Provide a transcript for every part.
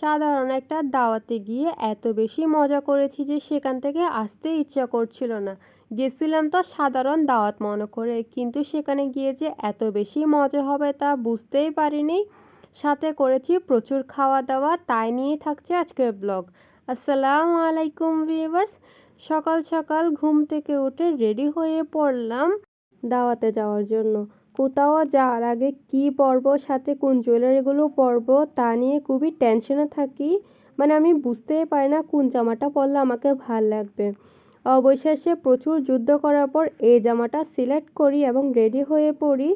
সাধারণ একটা দাওয়াতে গিয়ে এত বেশি মজা করেছি যে সেখান থেকে আসতে ইচ্ছা করছিল না। গেছিলাম তো সাধারণ দাওয়াত মনে করে, কিন্তু সেখানে গিয়ে যে এত বেশি মজা হবে তা বুঝতেই পারিনি। সাথে করেছি প্রচুর খাওয়া দাওয়া, তাই নিয়ে থাকছে আজকের ব্লগ। আসসালামু আলাইকুম ভিউয়ার্স। সকাল সকাল ঘুম থেকে উঠে রেডি হয়ে পড়লাম দাওয়াতে যাওয়ার জন্য। কোথাও যাওয়ার আগে কি পরবো, সাথে কোন জুয়েলারিগুলো পরবো তা নিয়ে খুবই টেনশনে থাকি। মানে আমি বুঝতেই পারি না কোন জামাটা পরলে আমাকে ভাল লাগবে। অবশেষে প্রচুর যুদ্ধ করার পর এই জামাটা সিলেক্ট করি এবং রেডি হয়ে পড়ি।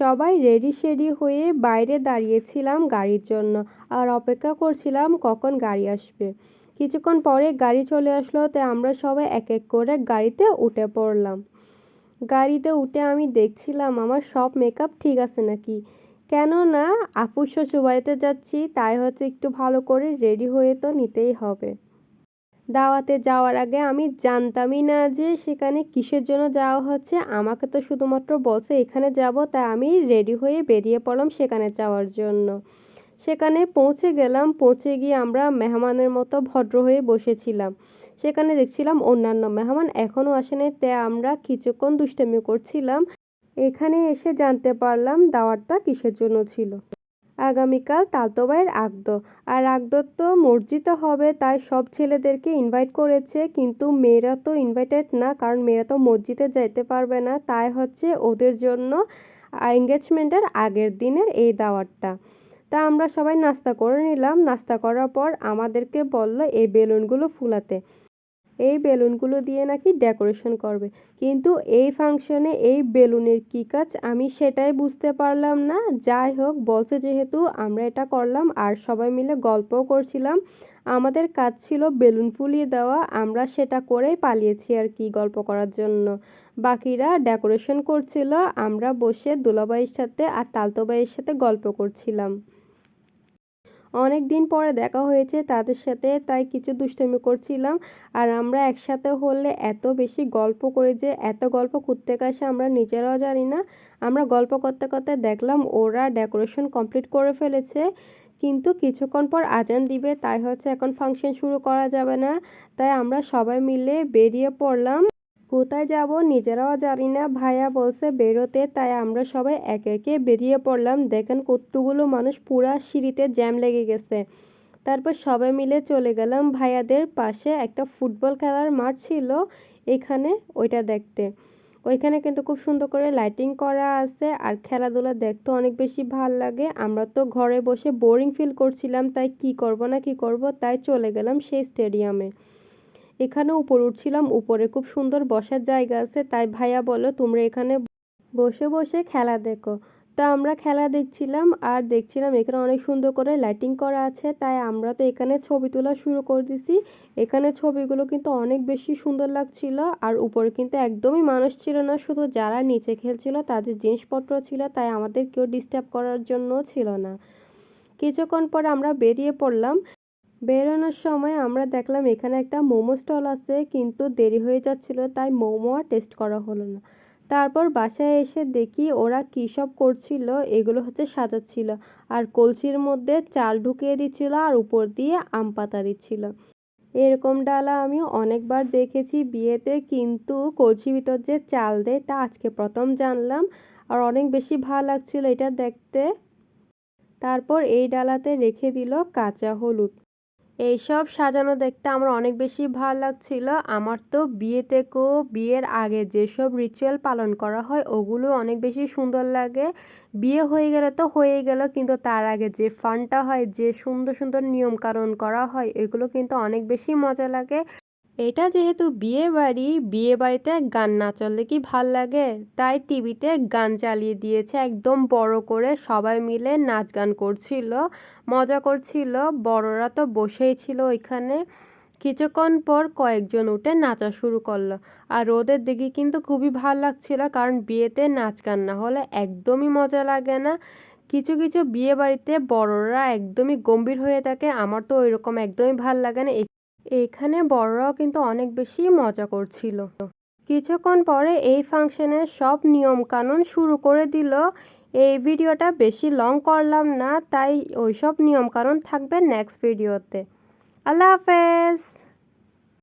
সবাই রেডি শেডি হয়ে বাইরে দাঁড়িয়েছিলাম গাড়ির জন্য, আর অপেক্ষা করছিলাম কখন গাড়ি আসবে। কিছুক্ষণ পরে গাড়ি চলে আসলো, তাই আমরা সবাই এক এক করে গাড়িতে উঠে পড়লাম। গাড়িতে উঠে আমি দেখছিলাম আমার সব মেকআপ ঠিক আছে নাকি, কেননা আপুর শ্বশুরবাড়িতে যাচ্ছি, তাই হচ্ছে একটু ভালো করে রেডি হয়ে তো নিতেই হবে। দাওয়াতে যাওয়ার আগে আমি জানতামই না যে সেখানে কিসের জন্য যাওয়া হচ্ছে। আমাকে তো শুধুমাত্র বলছে এখানে যাব, তাই আমি রেডি হয়ে বেরিয়ে পড়লাম সেখানে যাওয়ার জন্য। সেখানে পৌঁছে গেলাম। পৌঁছে গিয়ে আমরা মেহমানের মতো ভদ্র হয়ে বসেছিলাম। সেখানে দেখছিলাম অন্যান্য মেহমান এখনও আসেনি, তাই আমরা কিছুক্ষণ দুষ্টামি করছিলাম। এখানে এসে জানতে পারলাম দাওয়াতটা কিসের জন্য ছিল। আগামীকাল তালতো ভাইয়ের আকদ, আর আকদ তো মসজিদে হবে, তাই সব ছেলেদেরকে ইনভাইট করেছে, কিন্তু মেয়েরা তো ইনভাইটেড না, কারণ মেয়েরা তো মসজিদে যাইতে পারবে না। তাই হচ্ছে ওদের জন্য এঙ্গেজমেন্টের আগের দিনের এই দাওয়াতটা। তা আমরা সবাই নাস্তা করে নিলাম। নাস্তা করার পর আমাদেরকে বলল এই বেলুনগুলো ফুলাতে, এই বেলুনগুলো দিয়ে নাকি ডেকোরেশন করবে। কিন্তু এই ফাংশনে এই বেলুনের কী কাজ আমি সেটাই বুঝতে পারলাম না। যাই হোক, বলছে যেহেতু আমরা এটা করলাম, আর সবাই মিলে গল্পও করছিলাম। আমাদের কাজ ছিল বেলুন ফুলিয়ে দেওয়া, আমরা সেটা করেই পালিয়েছি আর কি, গল্প করার জন্য। বাকিরা ডেকোরেশন করছিল, আমরা বসে দুলাভাইয়ের সাথে আর তালতো ভাইয়ের সাথে গল্প করছিলাম। অনেক দিন পরে দেখা হয়েছে তাদের সাথে, তাই কিছু দুষ্টামি করছিলাম। আর আমরা একসাথে হলে এত বেশি গল্প করি যে এত গল্প কোত্থেকে আসে আমরা নিজেরাও জানি না। আমরা গল্প করতে করতে দেখলাম ওরা ডেকোরেশন কমপ্লিট করে ফেলেছে, কিন্তু কিছুক্ষণ পর আজান দিবে, তাই হচ্ছে এখন ফাংশন শুরু করা যাবে না। তাই আমরা সবাই মিলে বেরিয়ে পড়লাম। কোথায় যাব নিজেরাও জানি না, ভাইয়া বলছে বেরোতে, তাই আমরা সবাই একে একে বেরিয়ে পড়লাম। দেখেন কতগুলো মানুষ, পুরা সিঁড়িতে জ্যাম লেগে গেছে। তারপর সবাই মিলে চলে গেলাম ভাইয়াদের পাশে একটা ফুটবল খেলার মাঠ ছিল এখানে, ওইটা দেখতে। ওইখানে কিন্তু খুব সুন্দর করে লাইটিং করা আছে, আর খেলাধুলা দেখতে অনেক বেশি ভাল লাগে। আমরা তো ঘরে বসে বোরিং ফিল করছিলাম, তাই কি করব না কি করব, তাই চলে গেলাম সেই স্টেডিয়ামে। এখানে উপরে উঠছিলাম, উপরে খুব সুন্দর বসার জায়গা আছে, তাই ভাইয়া বলল তোমরা এখানে বসে বসে খেলা দেখো। তা আমরা খেলা দেখছিলাম, আর দেখছিলাম এখানে অনেক সুন্দর করে লাইটিং করা আছে, তাই আমরা তো এখানে ছবি তোলা শুরু করে দিছি। এখানে ছবিগুলো কিন্তু অনেক বেশি সুন্দর লাগছিল। আর উপরে কিন্তু একদমই মানুষ ছিল না, শুধু যারা নিচে খেলছিল তাদের জিনিসপত্র ছিল, তাই আমাদের কেউ ডিস্টার্ব করার জন্য ছিল না। কিছুক্ষণ পর আমরা বেরিয়ে পড়লাম। বেরোনোর সময় আমরা দেখলাম এখানে একটা মোমো স্টল আছে, কিন্তু দেরি হয়ে যাচ্ছিল, তাই মোমো আর টেস্ট করা হলো না। তারপর বাসায় এসে দেখি ওরা কী সব করছিল, এগুলো হচ্ছে সাজাচ্ছিল, আর কলসির মধ্যে চাল ঢুকিয়ে দিচ্ছিল, আর উপর দিয়ে আম পাতা দিচ্ছিল। এরকম ডালা আমি অনেকবার দেখেছি বিয়েতে, কিন্তু কলসির ভিতর যে চাল দেয় তা আজকে প্রথম জানলাম। আর অনেক বেশি ভালো লাগছিল এটা দেখতে। তারপর এই ডালাতে রেখে দিল কাঁচা হলুদ। এইসব সাজানো দেখতে আমার অনেক বেশি ভালো লাগছিল। আমার তো বিয়ে থেকেও বিয়ের আগে যেসব রিচুয়াল পালন করা হয় ওগুলো অনেক বেশি সুন্দর লাগে। বিয়ে হয়ে গেলে তো হয়েই গেল, কিন্তু তার আগে যে ফানটা হয়, যে সুন্দর সুন্দর নিয়ম কানুন করা হয়, এগুলো কিন্তু অনেক বেশি মজা লাগে। এটা যেহেতু বিয়ে বাড়ি, বিয়ে বাড়িতে গান না চললে কি ভাল লাগে, তাই টিভিতে গান চালিয়ে দিয়েছে একদম বড় করে, সবাই মিলে নাচ গান করছিল, মজা করছিল। বড়রা তো বসেই ছিল ওইখানে। কিছুক্ষণ পর কয়েকজন উঠে নাচা শুরু করলো, আর ওদের দেখে কিন্তু খুবই ভাল লাগছিল, কারণ বিয়েতে নাচ গান না হলে একদমই মজা লাগে না। কিছু কিছু বিয়ে বাড়িতে বড়রা একদমই গম্ভীর হয়ে থাকে, আমার তো ওইরকম একদমই ভাল লাগে না। এখানে বড়রাও কিন্তু অনেক বেশি মজা করছিল। কিছুক্ষণ পরে এই ফাংশনের সব নিয়ম কানুন শুরু করে দিল। এই ভিডিওটা বেশি লং করলাম না, তাই ওইসব নিয়মকানুন থাকবে নেক্সট ভিডিওতে। আল্লাহ হাফেজ।